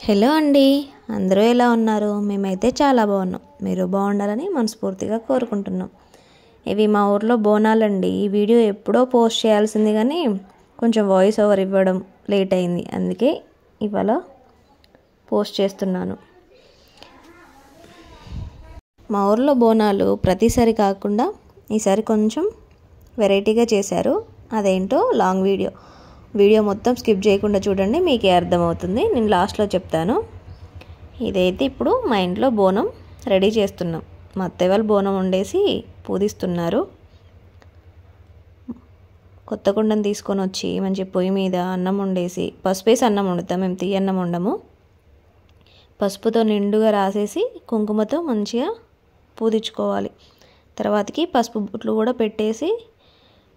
Hello అండి, అందరూ ఎలా ఉన్నారు? మేమైతే చాలా బాగున్నాం. మీరు బాగుండాలని మనస్ఫూర్తిగా కోరుకుంటున్నాం. ఇవి మా ఊర్లో బోనాలండి. ఈ వీడియో ఎప్పుడో పోస్ట్ చేయాల్సింది కానీ కొంచెం వాయిస్ ఓవర్ ఇవ్వడం లేట్ అయింది, అందుకే ఇవాళ పోస్ట్ చేస్తున్నాను. మా ఊర్లో బోనాలు ప్రతిసారి కాకుండా ఈసారి కొంచెం వెరైటీగా చేశారు. అదేంటో లాంగ్ వీడియో మొత్తం స్కిప్ చేయకుండా చూడండి, మీకే అర్థమవుతుంది. నేను లాస్ట్లో చెప్తాను. ఇదైతే ఇప్పుడు మా ఇంట్లో బోనం రెడీ చేస్తున్నాం. మా అత్తయ్య వాళ్ళు బోనం వండేసి పూజిస్తున్నారు. కొత్త కుండను తీసుకొని వచ్చి మంచి పొయ్యి మీద అన్నం వండేసి, పసుపు వేసి అన్నం వండుతాం, మేము తీయన్నం వండము. పసుపుతో నిండుగా రాసేసి కుంకుమతో మంచిగా పూజించుకోవాలి. తర్వాతకి పసుపు బొట్లు కూడా పెట్టేసి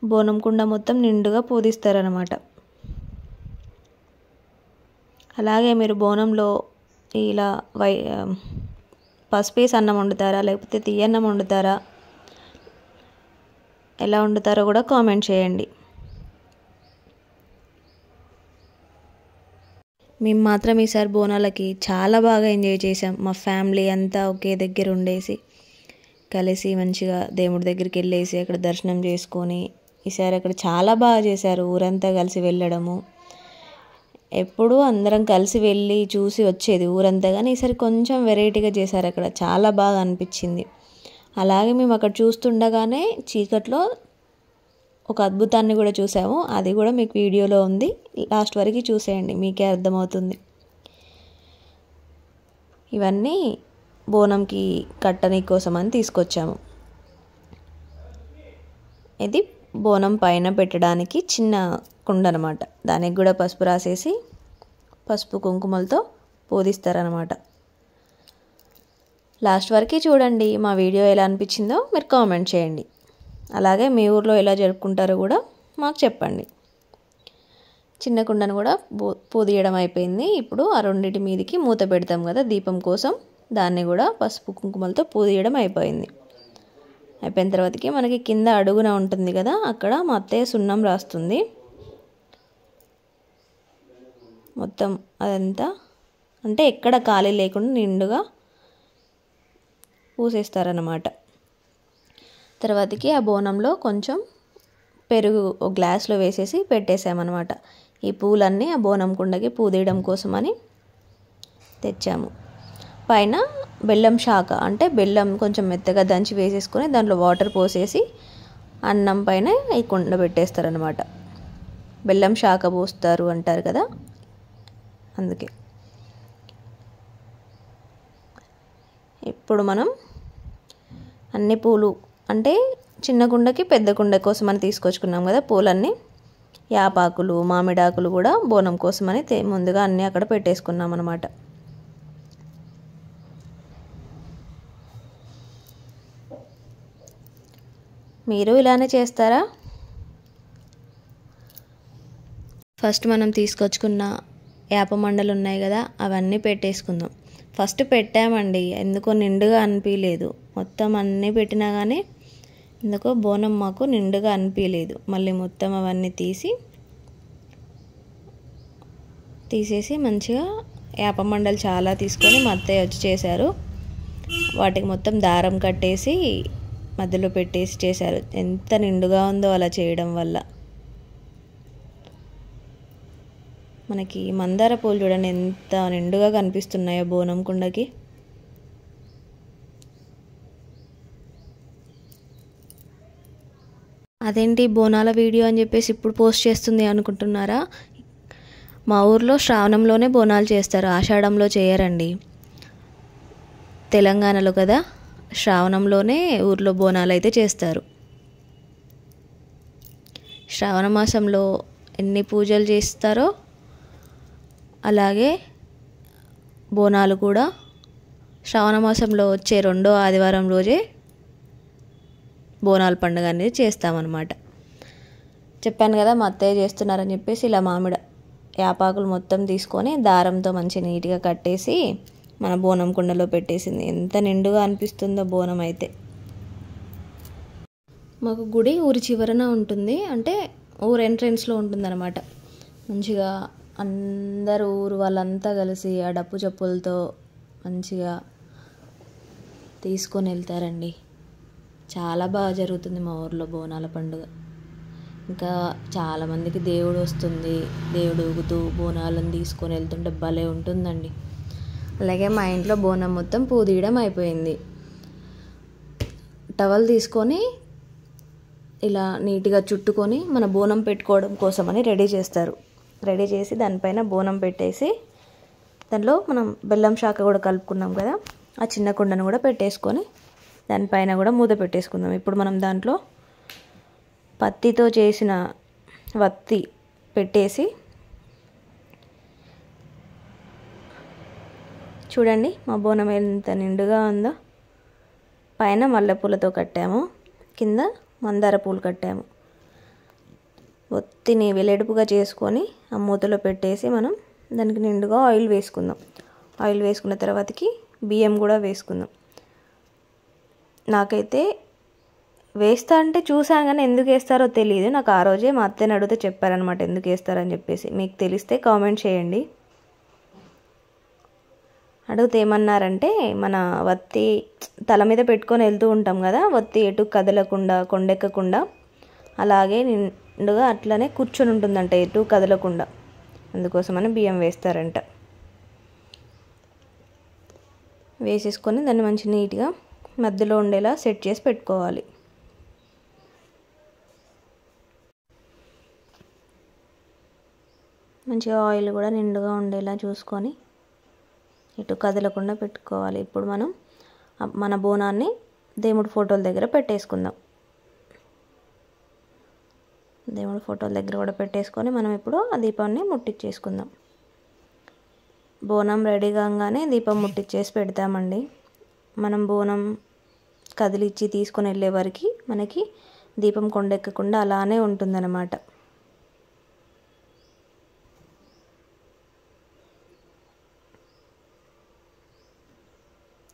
బోనం కుండ మొత్తం నిండుగా పూజిస్తారనమాట. అలాగే మీరు బోనంలో ఇలా పసుపు వేసి అన్నం వండుతారా, లేకపోతే తీయన్నం వండుతారా, ఎలా వండుతారో కూడా కామెంట్ చేయండి. మేము మాత్రం ఈసారి బోనాలకి చాలా బాగా ఎంజాయ్ చేసాం. మా ఫ్యామిలీ అంతా ఒకే దగ్గర ఉండేసి కలిసి మంచిగా దేవుడి దగ్గరికి వెళ్ళేసి అక్కడ దర్శనం చేసుకొని, ఈసారి అక్కడ చాలా బాగా చేశారు. ఊరంతా కలిసి వెళ్ళడము, ఎప్పుడూ అందరం కలిసి వెళ్ళి చూసి వచ్చేది ఊరంతా, కానీ ఈసారి కొంచెం వెరైటీగా చేశారు. అక్కడ చాలా బాగా అనిపించింది. అలాగే మేము అక్కడ చూస్తుండగానే చీకట్లో ఒక అద్భుతాన్ని కూడా చూసాము. అది కూడా మీకు వీడియోలో ఉంది, లాస్ట్ వరకు చూసేయండి, మీకే అర్థమవుతుంది. ఇవన్నీ బోనంకి కట్టని కోసం అని తీసుకొచ్చాము. ఇది బోనం పైన పెట్టడానికి చిన్న కుండ అనమాట. దానికి కూడా పసుపు రాసేసి పసుపు కుంకుమలతో పూజిస్తారనమాట. లాస్ట్ వరకు చూడండి, మా వీడియో ఎలా అనిపించిందో మీరు కామెంట్ చేయండి. అలాగే మీ ఊర్లో ఎలా జరుపుకుంటారో కూడా మాకు చెప్పండి. చిన్న కుండను కూడా పూదియడం అయిపోయింది. ఇప్పుడు ఆ రెండింటి మీదకి మూత పెడతాం కదా దీపం కోసం, దాన్ని కూడా పసుపు కుంకుమలతో పూదియడం అయిపోయిన తర్వాతకి మనకి కింద అడుగున ఉంటుంది కదా, అక్కడ మా అత్తయ్య సున్నం రాస్తుంది. మొత్తం అదంతా అంటే ఎక్కడ ఖాళీ లేకుండా నిండుగా పూసేస్తారన్నమాట. తర్వాతకి ఆ బోనంలో కొంచెం పెరుగు ఒక గ్లాస్లో వేసేసి పెట్టేసామన్నమాట. ఈ పూలన్నీ ఆ బోనం కుండకి పూదేయడం కోసమని తెచ్చాము. పైన బెల్లం శాఖ అంటే బెల్లం కొంచెం మెత్తగా దంచి వేసేసుకొని దాంట్లో వాటర్ పోసేసి అన్నం పైన ఈ కుండ పెట్టేస్తారనమాట. బెల్లం శాఖ పోస్తారు అంటారు కదా, అందుకే. ఇప్పుడు మనం అన్ని పూలు అంటే చిన్న కుండకి పెద్ద కుండ కోసం అని తీసుకొచ్చుకున్నాం కదా పూలన్నీ, యాపాకులు మామిడాకులు కూడా బోనం కోసమని ముందుగా అన్నీ అక్కడ పెట్టేసుకున్నాం అనమాట. మీరు ఇలానే చేస్తారా? ఫస్ట్ మనం తీసుకొచ్చుకున్న యాప మండలు ఉన్నాయి కదా, అవన్నీ పెట్టేసుకుందాం. ఫస్ట్ పెట్టామండి, ఎందుకో నిండుగా అనిపించలేదు. మొత్తం అన్నీ పెట్టినా కానీ ఎందుకో బోనం మాకు నిండుగా అనిపించలేదు. మళ్ళీ మొత్తం అవన్నీ తీసేసి మంచిగా యాప మండలు చాలా తీసుకొని మా అత్తయ్య వచ్చి చేశారు. వాటికి మొత్తం దారం కట్టేసి మధ్యలో పెట్టేసి చేశారు. ఎంత నిండుగా ఉందో అలా చేయడం వల్ల. మనకి మందార పూలు చూడండి ఎంత నిండుగా కనిపిస్తున్నాయో బోనం కుండకి. అదేంటి బోనాల వీడియో అని చెప్పేసి ఇప్పుడు పోస్ట్ చేస్తుంది అనుకుంటున్నారా? మా ఊర్లో శ్రావణంలోనే బోనాలు చేస్తారు, ఆషాఢంలో చేయరండి. తెలంగాణలో కదా, శ్రావణంలోనే ఊర్లో బోనాలు అయితే చేస్తారు. శ్రావణ మాసంలో ఎన్ని పూజలు చేస్తారో అలాగే బోనాలు కూడా శ్రావణ మాసంలో వచ్చే 2వ ఆదివారం రోజే బోనాల పండుగ అనేది చేస్తామన్నమాట. చెప్పాను కదా మా అత్తయ్య చేస్తున్నారని చెప్పేసి ఇలా యాపాకులు మొత్తం తీసుకొని దారంతో మంచి నీట్గా కట్టేసి మన బోనం కుండలో పెట్టేసింది. ఎంత నిండుగా అనిపిస్తుందో బోనం అయితే. మాకు గుడి ఊరి చివరన ఉంటుంది, అంటే ఊరు ఎంట్రెన్స్లో ఉంటుందన్నమాట. మంచిగా అందరూ ఊరు వాళ్ళంతా కలిసి ఆ డప్పు చప్పులతో మంచిగా తీసుకొని వెళ్తారండి. చాలా బాగా జరుగుతుంది మా ఊర్లో బోనాల పండుగ. ఇంకా చాలామందికి దేవుడు వస్తుంది, దేవుడు ఊగుతూ బోనాలను తీసుకొని వెళ్తుంటే భలే ఉంటుందండి. అలాగే మా ఇంట్లో బోనం మొత్తం పూదీయడం అయిపోయింది. టవల్ తీసుకొని ఇలా నీట్గా చుట్టుకొని మన బోనం పెట్టుకోవడం కోసమని రెడీ చేస్తారు. రెడీ చేసి దానిపైన బోనం పెట్టేసి దాంట్లో మనం బెల్లం శాఖ కూడా కలుపుకున్నాం కదా, ఆ చిన్న కుండను కూడా పెట్టేసుకొని దానిపైన కూడా మూత పెట్టేసుకుందాం. ఇప్పుడు మనం దాంట్లో పత్తితో చేసిన వత్తి పెట్టేసి చూడండి మా బోనం ఎంత నిండుగా ఉందో. పైన మల్లెపూలతో కట్టాము, కింద మందార పూలు కట్టాము. ఒత్తిని వెడల్పుగా చేసుకొని ఆ మూతలో పెట్టేసి మనం దానికి నిండుగా ఆయిల్ వేసుకుందాం. ఆయిల్ వేసుకున్న తర్వాతకి బియ్యం కూడా వేసుకుందాం. నాకైతే వేస్తా అంటే చూసాను కానీ ఎందుకు వేస్తారో తెలియదు. నాకు ఆ రోజే మా అత్తని అడిగితే చెప్పారనమాట ఎందుకు వేస్తారని చెప్పేసి. మీకు తెలిస్తే కామెంట్ చేయండి. అడిగితే ఏమన్నారంటే, మన వత్తి తల మీద పెట్టుకొని వెళ్తూ ఉంటాం కదా, వత్తి ఎటు కదలకుండా కొండెక్కకుండా అలాగే నిండుగా అట్లనే కూర్చొని ఉంటుందంట, ఎటు కదలకుండా. అందుకోసమని బియ్యం వేస్తారంట. వేసేసుకొని దాన్ని మంచి నీట్గా మధ్యలో ఉండేలా సెట్ చేసి పెట్టుకోవాలి. మంచిగా ఆయిల్ కూడా నిండుగా ఉండేలా చూసుకొని ఇటు కదలకుండా పెట్టుకోవాలి. ఇప్పుడు మనం మన బోనాన్ని దేవుడి ఫోటోల దగ్గర పెట్టేసుకుందాం. దేవుడి ఫోటోల దగ్గర కూడా పెట్టేసుకొని మనం ఇప్పుడు ఆ దీపాన్ని ముట్టించేసుకుందాం. బోనం రెడీ కాగానే దీపం ముట్టించేసి పెడతామండి. మనం బోనం కదిలిచ్చి తీసుకొని వెళ్ళే వరకు మనకి దీపం కొండెక్కకుండా అలానే ఉంటుందన్నమాట.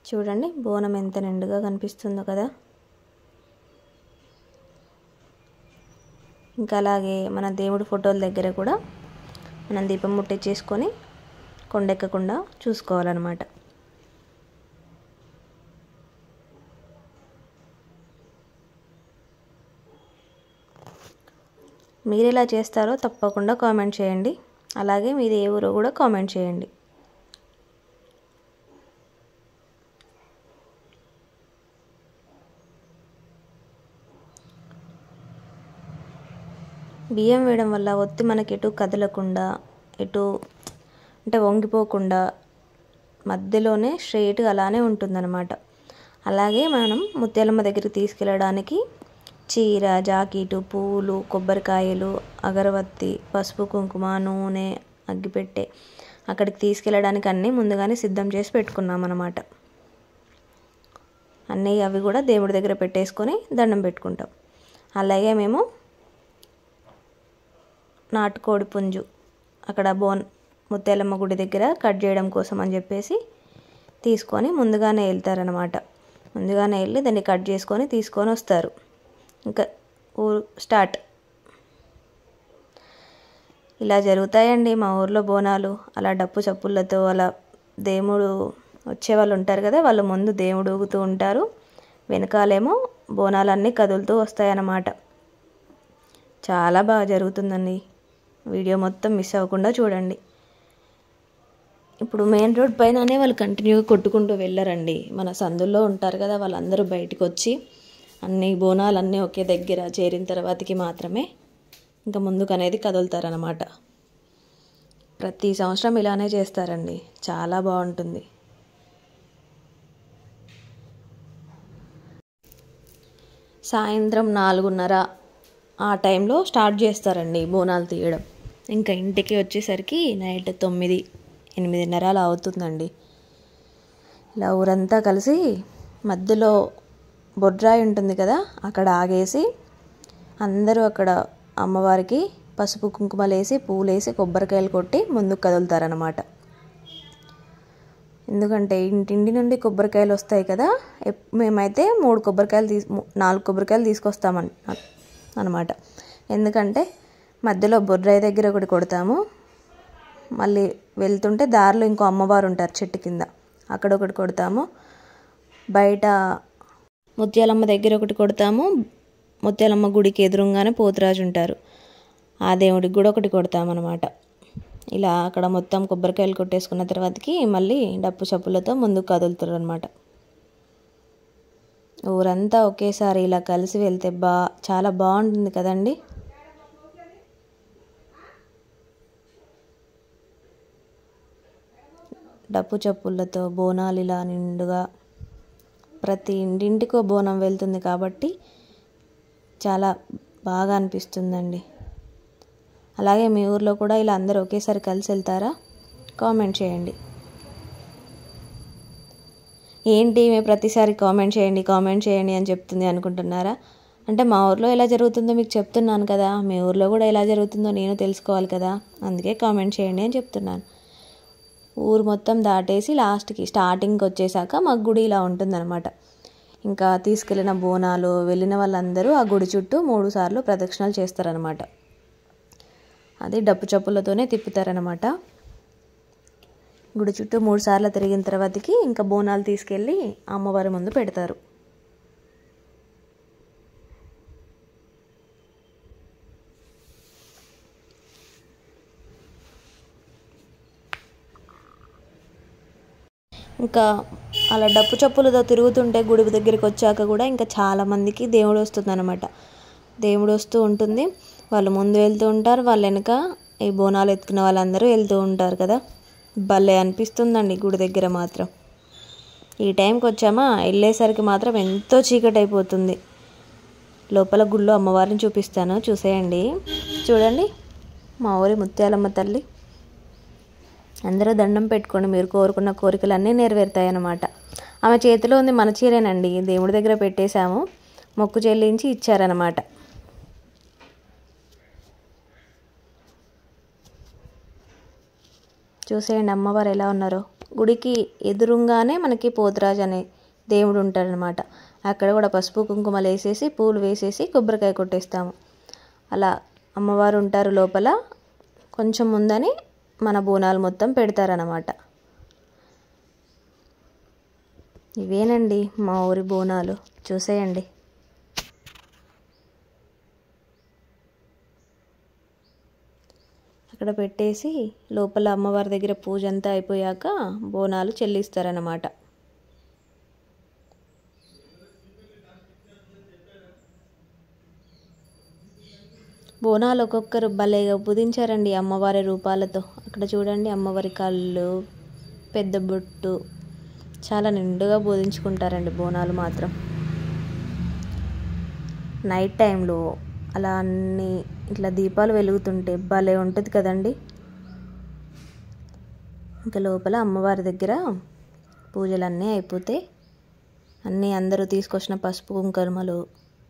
చూడండి బోనం ఎంత నిండుగా కనిపిస్తుందో కదా. ఇంకా అలాగే మన దేవుడి ఫోటోల దగ్గర కూడా మనం దీపం ముట్టించేసుకొని కొండెక్కకుండా చూసుకోవాలన్నమాట. మీరు ఎలా చేస్తారో తప్పకుండా కామెంట్ చేయండి. అలాగే మీది ఏ ఊరో కూడా కామెంట్ చేయండి. బియ్యం వేయడం వల్ల ఒత్తి మనకి ఎటు కదలకుండా, ఎటు అంటే వంగిపోకుండా మధ్యలోనే స్ట్రైట్గా అలానే ఉంటుందన్నమాట. అలాగే మనం ముత్యాలమ్మ దగ్గరికి తీసుకెళ్ళడానికి చీర, జాకెట్, పూలు, కొబ్బరికాయలు, అగరవత్తి, పసుపు, కుంకుమ, నూనె, అగ్గిపెట్టె అక్కడికి తీసుకెళ్ళడానికి అన్నీ ముందుగానే సిద్ధం చేసి పెట్టుకున్నాం అన్నమాట. అన్నీ అవి కూడా దేవుడి దగ్గర పెట్టేసుకొని దండం పెట్టుకుంటాం. అలాగే మేము నాటుకోడి పుంజు అక్కడ ముత్యాలమ్మ గుడి దగ్గర కట్ చేయడం కోసం అని చెప్పేసి తీసుకొని ముందుగానే వెళ్తారనమాట. ముందుగానే వెళ్ళి దాన్ని కట్ చేసుకొని తీసుకొని వస్తారు. ఇంకా ఊరు స్టార్ట్. ఇలా జరుగుతాయండి మా ఊర్లో బోనాలు. అలా డప్పు చప్పుళ్ళతో అలా దేవుడు వచ్చేవాళ్ళు ఉంటారు కదా, వాళ్ళు ముందు దేవుడు ఊగుతూ ఉంటారు, వెనకాలేమో బోనాలన్నీ కదులుతూ వస్తాయన్నమాట. చాలా బాగా జరుగుతుందండి. వీడియో మొత్తం మిస్ అవ్వకుండా చూడండి. ఇప్పుడు మెయిన్ రోడ్ పైననే వాళ్ళు కంటిన్యూగా కొట్టుకుంటూ వెళ్ళరండి. మన సందుల్లో ఉంటారు కదా, వాళ్ళందరూ బయటకు వచ్చి అన్ని బోనాలన్నీ ఒకే దగ్గర చేరిన తర్వాతకి మాత్రమే ఇంకా ముందుకు అనేది కదులుతారనమాట. ప్రతి సంవత్సరం ఇలానే చేస్తారండి. చాలా బాగుంటుంది. సాయంత్రం 4:30 ఆ టైంలో స్టార్ట్ చేస్తారండి బోనాలు తీయడం. ఇంకా ఇంటికి వచ్చేసరికి నైట్ 9, 8:30 అలా అవుతుందండి. ఇలా ఊరంతా కలిసి మధ్యలో బొడ్రాయి ఉంటుంది కదా, అక్కడ ఆగేసి అందరూ అక్కడ అమ్మవారికి పసుపు కుంకుమలేసి పూలేసి కొబ్బరికాయలు కొట్టి ముందుకు కదులుతారనమాట. ఎందుకంటే ఇంటింటి నుండి కొబ్బరికాయలు వస్తాయి కదా, మేమైతే 4 కొబ్బరికాయలు తీసుకొస్తామని అనమాట. ఎందుకంటే మధ్యలో బొడ్రాయి దగ్గర ఒకటి కొడతాము, మళ్ళీ వెళ్తుంటే దారిలో ఇంకో అమ్మవారు ఉంటారు చెట్టు కింద, అక్కడ ఒకటి కొడతాము. బయట ముత్యాలమ్మ దగ్గర ఒకటి కొడతాము. ముత్యాలమ్మ గుడికి ఎదురుగానే పోతురాజు ఉంటారు, ఆ దేవుడికి కూడా ఒకటి కొడతామన్నమాట. ఇలా అక్కడ మొత్తం కొబ్బరికాయలు కొట్టేసుకున్న తర్వాతకి మళ్ళీ డప్పు చప్పులతో ముందుకు కదులుతారు అనమాట. ఊరంతా ఒకేసారి ఇలా కలిసి వెళ్తే చాలా బాగుంటుంది కదండి. డప్పు చప్పులతో బోనాలు ఇలా నిండుగా ప్రతి ఇంటింటికో బోనం వెళ్తుంది కాబట్టి చాలా బాగా అనిపిస్తుందండి. అలాగే మీ ఊర్లో కూడా ఇలా అందరూ ఒకేసారి కలిసి వెళ్తారా? కామెంట్ చేయండి. ఏంటి మేము ప్రతిసారి కామెంట్ చేయండి అని చెప్తుంది అనుకుంటున్నారా? అంటే మా ఊర్లో ఎలా జరుగుతుందో మీకు చెప్తున్నాను కదా, మీ ఊర్లో కూడా ఎలా జరుగుతుందో నేను తెలుసుకోవాలి కదా, అందుకే కామెంట్ చేయండి అని చెప్తున్నాను. ఊరు మొత్తం దాటేసి లాస్ట్కి స్టార్టింగ్కి వచ్చేసాక మా గుడి ఇలా ఉంటుందన్నమాట. ఇంకా తీసుకెళ్ళిన బోనాలు వెళ్ళిన వాళ్ళందరూ ఆ గుడి చుట్టూ 3 సార్లు ప్రదక్షిణలు చేస్తారనమాట. అది డప్పు చప్పులతోనే తిప్పుతారనమాట. గుడి చుట్టూ 3 సార్లు తిరిగిన తర్వాతకి ఇంకా బోనాలు తీసుకెళ్ళి అమ్మవారి ముందు పెడతారు. ఇంకా అలా డప్పు చప్పులతో తిరుగుతుంటే గుడి దగ్గరికి వచ్చాక కూడా ఇంకా చాలామందికి దేవుడు వస్తుందన్నమాట. దేవుడు వస్తూ ఉంటుంది, వాళ్ళు ముందు వెళ్తూ ఉంటారు, వాళ్ళ వెనక ఈ బోనాలు ఎత్తుకున్న వాళ్ళందరూ వెళ్తూ ఉంటారు కదా. భలే అనిపిస్తుందండి గుడి దగ్గర మాత్రం. ఈ టైంకి వచ్చామా, వెళ్ళేసరికి మాత్రం ఎంతో చీకటి అయిపోతుంది. లోపల గుళ్ళో అమ్మవారిని చూపిస్తాను, చూసేయండి. చూడండి మా ఊరి ముత్యాలమ్మ తల్లి. అందరూ దండం పెట్టుకోండి, మీరు కోరుకున్న కోరికలన్నీ నెరవేరుతాయి అన్నమాట. ఆమె చేతిలో ఉంది మన చీరేనండి, దేవుడి దగ్గర పెట్టేశాము, మొక్కు చెల్లించి ఇచ్చారనమాట. చూసేయండి అమ్మవారు ఎలా ఉన్నారో. గుడికి ఎదురుగానే మనకి పోతురాజు అనే దేవుడు ఉంటాడనమాట. అక్కడ కూడా పసుపు కుంకుమలు వేసేసి పూలు వేసేసి కొబ్బరికాయ కొట్టేస్తాము. అలా అమ్మవారు ఉంటారు లోపల. కొంచెం ముందని మన బోనాలు మొత్తం పెడతారనమాట. ఇవేనండి మా ఊరి బోనాలు, చూసేయండి. అక్కడ పెట్టేసి లోపల అమ్మవారి దగ్గర పూజ అంతా అయిపోయాక బోనాలు చెల్లిస్తారనమాట. బోనాలు ఒక్కొక్కరు భలేగా పూజించారండి అమ్మవారి రూపాలతో. అక్కడ చూడండి అమ్మవారి కళ్ళు, పెద్ద బొట్టు, చాలా నిండుగా పూజించుకుంటారండి బోనాలు మాత్రం. నైట్ టైంలో అలా అన్నీ ఇట్లా దీపాలు వెలుగుతుంటే భలే ఉంటుంది కదండి. ఇంకా లోపల అమ్మవారి దగ్గర పూజలన్నీ అయిపోతే అన్నీ అందరూ తీసుకొచ్చిన పసుపు కుంకుమలు,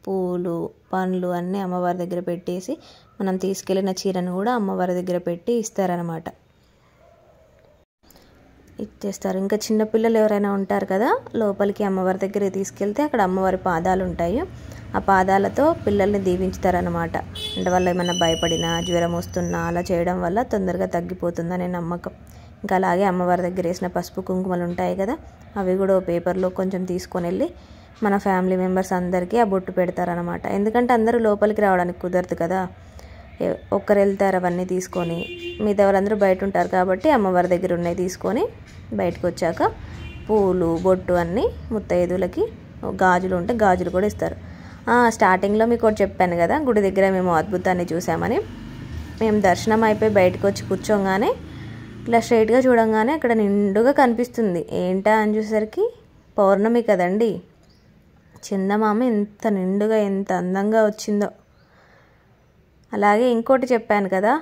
పూలు, పండ్లు అన్నీ అమ్మవారి దగ్గర పెట్టేసి మనం తీసుకెళ్ళిన చీరను కూడా అమ్మవారి దగ్గర పెట్టి ఇస్తారనమాట, ఇచ్చేస్తారు. ఇంకా చిన్నపిల్లలు ఎవరైనా ఉంటారు కదా, లోపలికి అమ్మవారి దగ్గరికి తీసుకెళ్తే అక్కడ అమ్మవారి పాదాలు ఉంటాయి, ఆ పాదాలతో పిల్లల్ని దీవించుతారనమాట. అంటే వాళ్ళు ఏమైనా భయపడినా, జ్వరం వస్తున్నా అలా చేయడం వల్ల తొందరగా తగ్గిపోతుందనే నమ్మకం. ఇంకా అలాగే అమ్మవారి దగ్గర వేసిన పసుపు కుంకుమలు ఉంటాయి కదా, అవి కూడా పేపర్లో కొంచెం తీసుకొని వెళ్ళి మన ఫ్యామిలీ మెంబర్స్ అందరికీ ఆ బొట్టు పెడతారనమాట. ఎందుకంటే అందరూ లోపలికి రావడానికి కుదరదు కదా, ఒక్కరు వెళ్తారు అవన్నీ తీసుకొని, మిగతా వాళ్ళందరూ బయట ఉంటారు కాబట్టి అమ్మవారి దగ్గర ఉన్నాయి తీసుకొని బయటకు వచ్చాక పూలు, బొట్టు అన్నీ ముత్తైదులకి, గాజులు ఉంటే గాజులు కూడా ఇస్తారు. స్టార్టింగ్లో మీకు ఒకటి చెప్పాను కదా, గుడి దగ్గర మేము అద్భుతాన్ని చూసామని. మేము దర్శనం అయిపోయి బయటకు వచ్చి కూర్చోగానే ఇట్లా స్ట్రైట్గా చూడంగానే అక్కడ నిండుగా కనిపిస్తుంది. ఏంటా అని చూసేసరికి పౌర్ణమి కదండి, చందమామ ఎంత నిండుగా ఎంత అందంగా వచ్చిందో. అలాగే ఇంకోటి చెప్పాను కదా,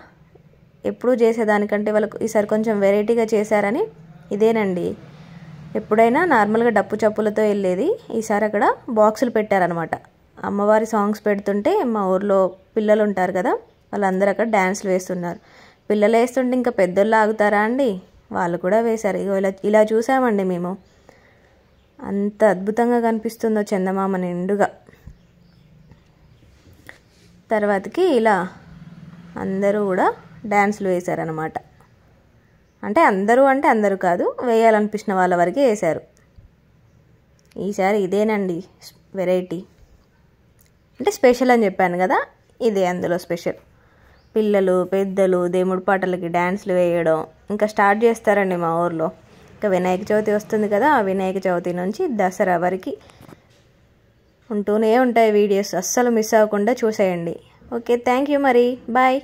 ఎప్పుడూ చేసేదానికంటే వాళ్ళకు ఈసారి కొంచెం వెరైటీగా చేశారని, ఇదేనండి. ఎప్పుడైనా నార్మల్గా డప్పు చప్పులతో వెళ్ళేది, ఈసారి అక్కడ బాక్సులు పెట్టారనమాట. అమ్మవారి సాంగ్స్ పెడుతుంటే మా ఊర్లో పిల్లలు ఉంటారు కదా, వాళ్ళందరూ అక్కడ డ్యాన్స్లు వేస్తున్నారు. పిల్లలు వేస్తుంటే ఇంకా పెద్దోళ్ళు ఆగుతారా అండి, వాళ్ళు కూడా వేశారు. ఇలా చూసామండి మేము. అంత అద్భుతంగా కనిపిస్తుందో చందమామ నిండుగా. తర్వాతకి ఇలా అందరూ కూడా డ్యాన్స్లు వేశారనమాట. అంటే అందరూ కాదు, వేయాలనిపించిన వాళ్ళ వరకే వేశారు. ఈసారి ఇదేనండి వెరైటీ, అంటే స్పెషల్ అని చెప్పాను కదా, ఇదే అందులో స్పెషల్. పిల్లలు పెద్దలు దేవుడి పాటలకి డ్యాన్స్లు వేయడం ఇంకా స్టార్ట్ చేస్తారండి మా ఊర్లో. ఇంకా వినాయక చవితి వస్తుంది కదా, ఆ వినాయక చవితి నుంచి దసరా వరకు ఉంటూనే ఉంటాయి వీడియోస్, అస్సలు మిస్ అవ్వకుండా చూసేయండి. ఓకే, థ్యాంక్ యూ మరి, బాయ్.